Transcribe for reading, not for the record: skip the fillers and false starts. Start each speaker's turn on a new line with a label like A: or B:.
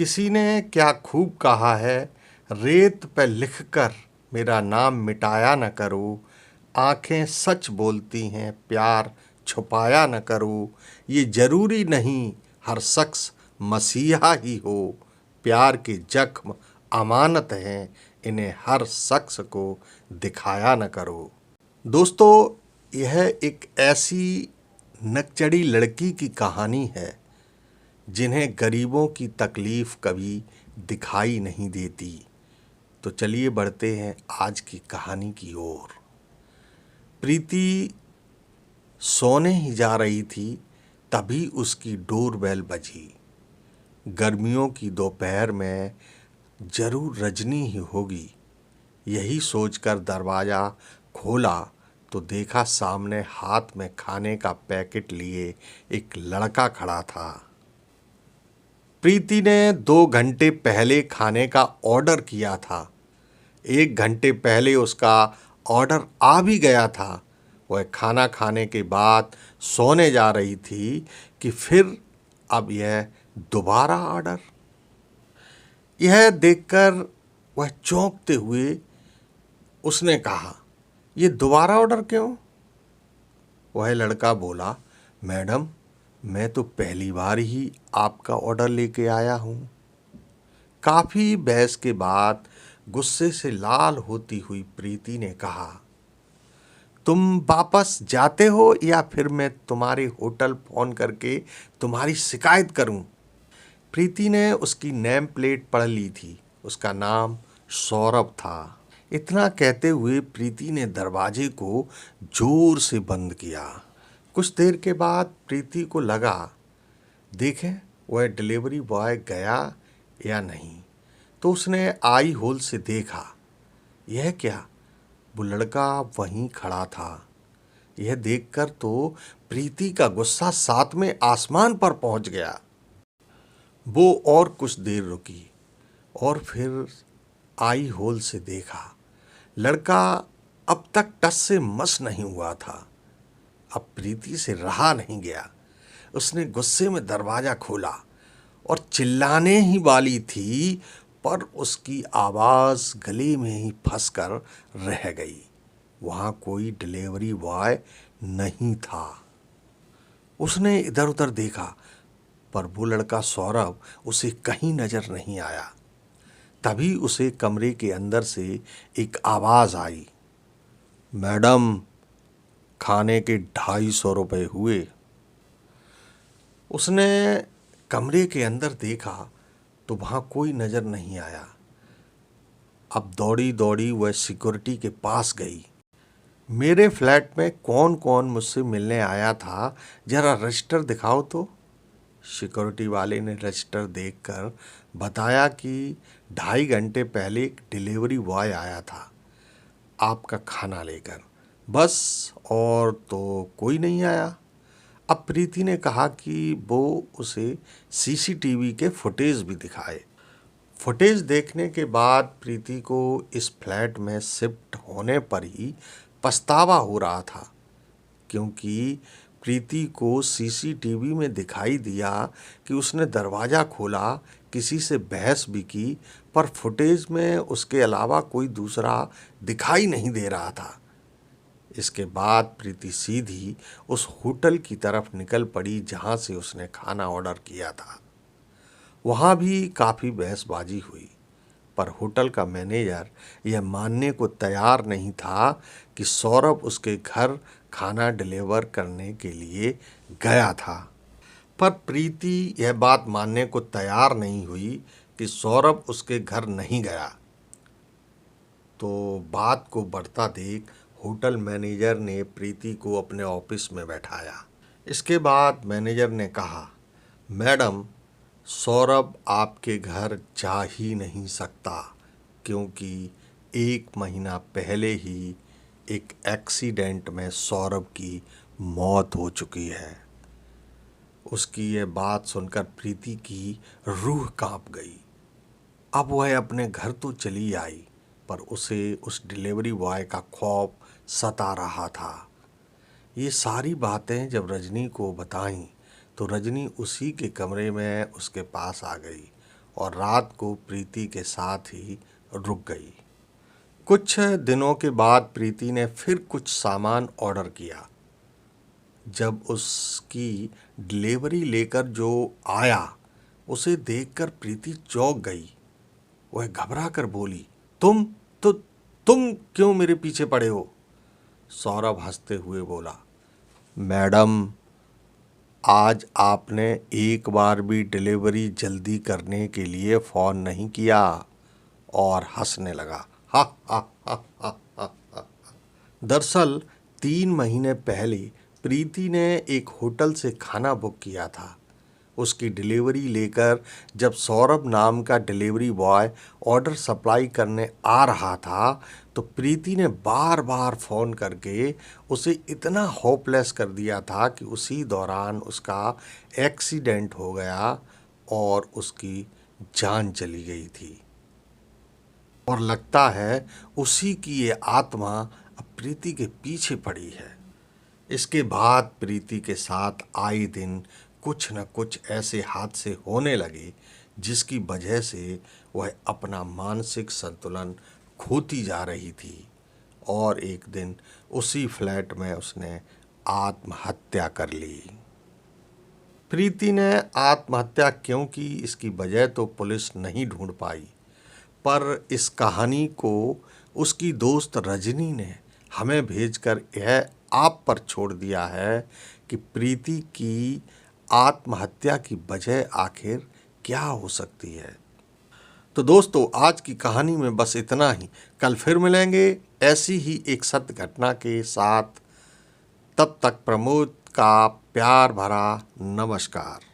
A: किसी ने क्या खूब कहा है, रेत पे लिखकर मेरा नाम मिटाया न करो। आंखें सच बोलती हैं, प्यार छुपाया न करो। ये जरूरी नहीं हर शख्स मसीहा ही हो। प्यार के जख्म अमानत हैं, इन्हें हर शख्स को दिखाया न करो। दोस्तों, यह एक ऐसी नकचड़ी लड़की की कहानी है जिन्हें गरीबों की तकलीफ कभी दिखाई नहीं देती। तो चलिए बढ़ते हैं आज की कहानी की ओर। प्रीति सोने ही जा रही थी, तभी उसकी डोरबेल बजी। गर्मियों की दोपहर में जरूर रजनी ही होगी, यही सोचकर दरवाज़ा खोला तो देखा सामने हाथ में खाने का पैकेट लिए एक लड़का खड़ा था। प्रीति ने 2 घंटे पहले खाने का ऑर्डर किया था। 1 घंटे पहले उसका ऑर्डर आ भी गया था। वह खाना खाने के बाद सोने जा रही थी कि फिर अब यह दोबारा ऑर्डर। यह देखकर वह चौंकते हुए उसने कहा, ये दोबारा ऑर्डर क्यों? वह लड़का बोला, मैडम, मैं तो पहली बार ही आपका ऑर्डर लेके आया हूँ। काफ़ी बहस के बाद गुस्से से लाल होती हुई प्रीति ने कहा, तुम वापस जाते हो या फिर मैं तुम्हारे होटल फ़ोन करके तुम्हारी शिकायत करूं? प्रीति ने उसकी नेम प्लेट पढ़ ली थी। उसका नाम सौरभ था। इतना कहते हुए प्रीति ने दरवाजे को जोर से बंद किया। कुछ देर के बाद प्रीति को लगा, देखें वह डिलीवरी बॉय गया या नहीं। तो उसने आई होल से देखा। यह क्या, वो लड़का वहीं खड़ा था। यह देखकर तो प्रीति का गुस्सा 7वें आसमान पर पहुंच गया। वो और कुछ देर रुकी और फिर आई होल से देखा। लड़का अब तक टस से मस नहीं हुआ था। अब प्रीति से रहा नहीं गया। उसने गुस्से में दरवाज़ा खोला और चिल्लाने ही वाली थी, पर उसकी आवाज़ गले में ही फंसकर रह गई। वहाँ कोई डिलीवरी बॉय नहीं था। उसने इधर उधर देखा, पर वो लड़का सौरभ उसे कहीं नज़र नहीं आया। तभी उसे कमरे के अंदर से एक आवाज़ आई, मैडम, खाने के 250 रुपये हुए। उसने कमरे के अंदर देखा तो वहाँ कोई नज़र नहीं आया। अब दौड़ी दौड़ी वह सिक्योरिटी के पास गई। मेरे फ्लैट में कौन कौन मुझसे मिलने आया था, ज़रा रजिस्टर दिखाओ तो। सिक्योरिटी वाले ने रजिस्टर देखकर बताया कि 2.5 घंटे पहले एक डिलीवरी बॉय आया था आपका खाना लेकर, बस, और तो कोई नहीं आया। अब प्रीति ने कहा कि वो उसे सीसीटीवी के फुटेज भी दिखाए। फुटेज देखने के बाद प्रीति को इस फ्लैट में शिफ्ट होने पर ही पछतावा हो रहा था, क्योंकि प्रीति को सीसीटीवी में दिखाई दिया कि उसने दरवाज़ा खोला, किसी से बहस भी की, पर फुटेज में उसके अलावा कोई दूसरा दिखाई नहीं दे रहा था। इसके बाद प्रीति सीधी उस होटल की तरफ निकल पड़ी जहां से उसने खाना ऑर्डर किया था। वहां भी काफ़ी बहसबाजी हुई, पर होटल का मैनेजर यह मानने को तैयार नहीं था कि सौरभ उसके घर खाना डिलीवर करने के लिए गया था। पर प्रीति यह बात मानने को तैयार नहीं हुई कि सौरभ उसके घर नहीं गया। तो बात को बढ़ता देख होटल मैनेजर ने प्रीति को अपने ऑफिस में बैठाया। इसके बाद मैनेजर ने कहा, मैडम, सौरभ आपके घर जा ही नहीं सकता, क्योंकि 1 महीना पहले ही एक एक्सीडेंट में सौरभ की मौत हो चुकी है। उसकी ये बात सुनकर प्रीति की रूह कांप गई। अब वह अपने घर तो चली आई, पर उसे उस डिलीवरी बॉय का खौफ सता रहा था। ये सारी बातें जब रजनी को बताईं तो रजनी उसी के कमरे में उसके पास आ गई और रात को प्रीति के साथ ही रुक गई। कुछ दिनों के बाद प्रीति ने फिर कुछ सामान ऑर्डर किया। जब उसकी डिलीवरी लेकर जो आया उसे देखकर प्रीति चौंक गई। वह घबरा कर बोली, तुम क्यों मेरे पीछे पड़े हो? सौरभ हंसते हुए बोला, मैडम, आज आपने एक बार भी डिलीवरी जल्दी करने के लिए फ़ोन नहीं किया। और हंसने लगा। हा हा हा हा हा हा। दरअसल 3 महीने पहले प्रीति ने एक होटल से खाना बुक किया था। उसकी डिलीवरी लेकर जब सौरभ नाम का डिलीवरी बॉय ऑर्डर सप्लाई करने आ रहा था तो प्रीति ने बार बार फ़ोन करके उसे इतना होपलेस कर दिया था कि उसी दौरान उसका एक्सीडेंट हो गया और उसकी जान चली गई थी। और लगता है उसी की ये आत्मा अब प्रीति के पीछे पड़ी है। इसके बाद प्रीति के साथ आए दिन कुछ न कुछ ऐसे हादसे होने लगे जिसकी वजह से वह अपना मानसिक संतुलन खोती जा रही थी। और एक दिन उसी फ्लैट में उसने आत्महत्या कर ली। प्रीति ने आत्महत्या क्यों की, इसकी वजह तो पुलिस नहीं ढूंढ पाई, पर इस कहानी को उसकी दोस्त रजनी ने हमें भेजकर यह आप पर छोड़ दिया है कि प्रीति की आत्महत्या की वजह आखिर क्या हो सकती है। तो दोस्तों, आज की कहानी में बस इतना ही। कल फिर मिलेंगे ऐसी ही एक सत्य घटना के साथ। तब तक प्रमोद का प्यार भरा नमस्कार।